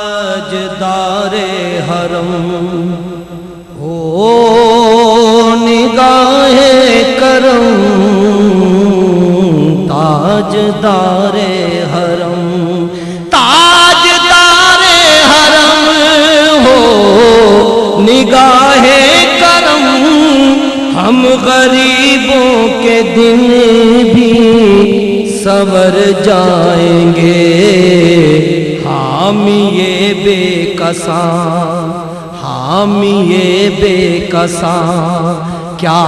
تاجدار حرم ہو نگاہ کرم، تاجدار حرم، تاجدار حرم ہو نگاہ کرم، ہم غریبوں کے دن بھی سنور جائیں گے، حامی بے کساں، حامی بے کساں، کیا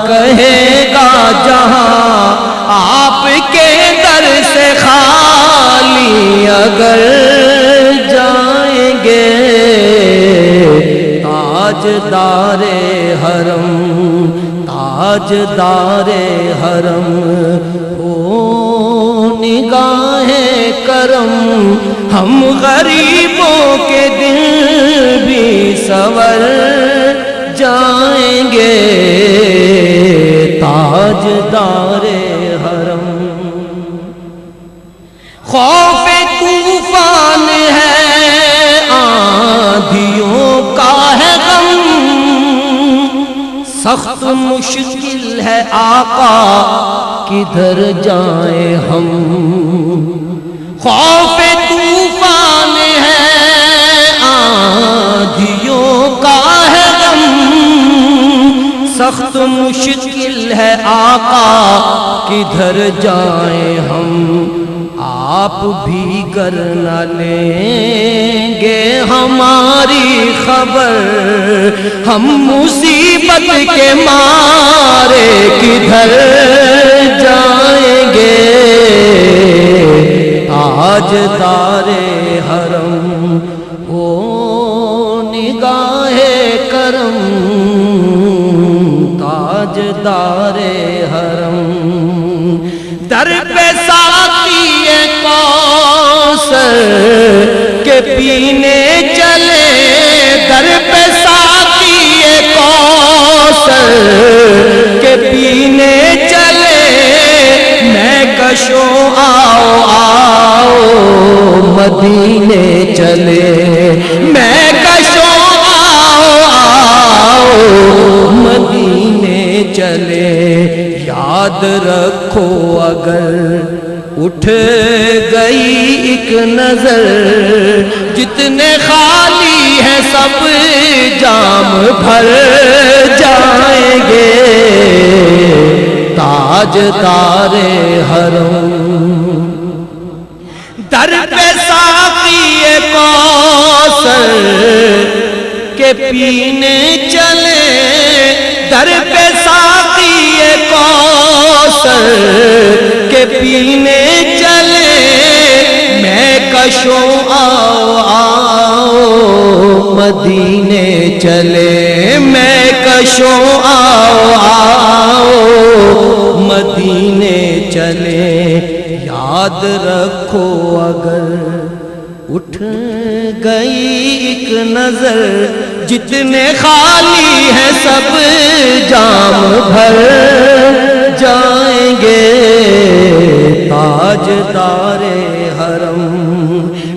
کہے گا جہاں آپ کے در سے خالی اگر جائیں گے، تاجدار حرم، تاجدار حرم ہو نگاہ کرم، ہم غریبوں کے دل بھی سنور جائیں گے، تاجدار حرم۔ خوف طوفان ہے، آندھیوں کا ہے غم، سخت مشکل ہے آقا کدھر جائیں ہم، خوف طوفان ہے، آندھیوں کا ہے غم، سخت مشکل ہے آقا کدھر جائیں ہم، آپ بھی گر نہ لیں گے ہماری خبر، ہم مصیبت کے مارے کدھر جائیں گے، تاجدار حرم او نگاہ کرم، تاجدار حرم، در پہ ساقی کوثر کے پینے چلے، در پہ ساقی کوثر کے پینے چلے، میں کشوں آؤ آؤ مدینے چلے، میں کشوں آؤ آؤ مدینے چلے، یاد رکھو اگر اٹھ گئی ایک نظر، جتنے خالی ہیں سب جام بھر جائیں گے، تاجدار حرم، در پہ ساقی کوثر کے پینے چلے، در پہ ساقی کوثر کے پینے چلے، میں کشوں آؤ آؤ مدینے چلے، میں کشوں آؤ آؤ مدینے چلے، یاد رکھو اگر اٹھ گئی ایک نظر، جتنے خالی ہیں سب جام بھر جائیں گے، تاجدار حرم،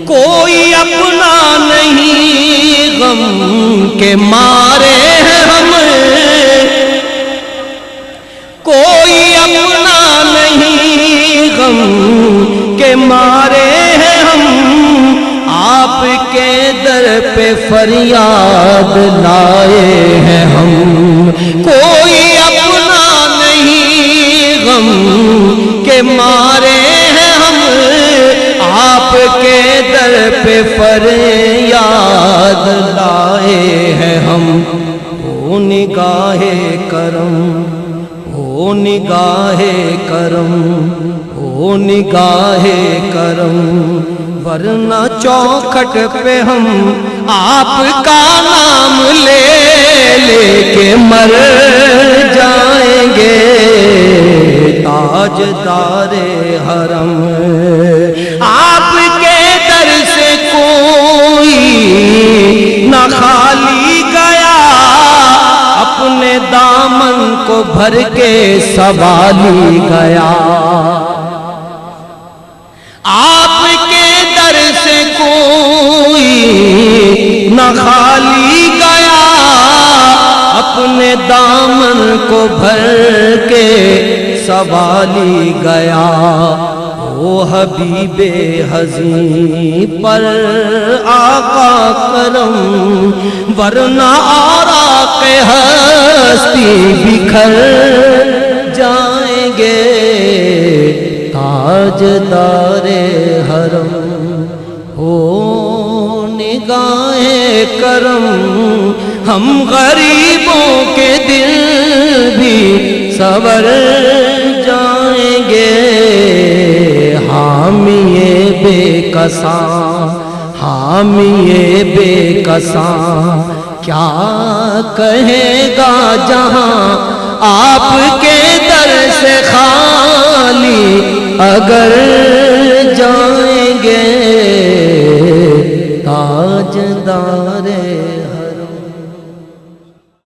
کوئی اپنا نہیں غم کے مارے ہیں ہم، کوئی اپنا نہیں غم کے مارے ہیں ہم، آپ کے در پہ فریاد لائے ہیں ہم، کوئی اپنا نہیں غم کے مارے ہیں ہم، آپ کے در پہ فریاد لائے ہیں ہم، او نگاہ کرم، او نگاہ کرم، او نگاہ کرم، ورنہ چوکھٹ پہ ہم آپ کا نام لے لے کے مر جائیں گے، تاجدار حرم، آپ کے در سے کوئی نہ خالی گیا، اپنے دامن کو بھر کے سنبھالی گیا، آپ کے اپنے دامن کو بھر کے سوالی گیا، او حبیب حزین پر آقا کرم، ورنہ آراق ہستی بکھر جائیں گے۔ تاجدار حرم ہو نگاہ کرم، ہم غریبوں کے دل بھی سنور جائیں گے۔ حامی بے کساں، حامی بے کساں کیا کہے گا جہاں آپ کے در سے خالی اگر جائیں گے۔ تاجدار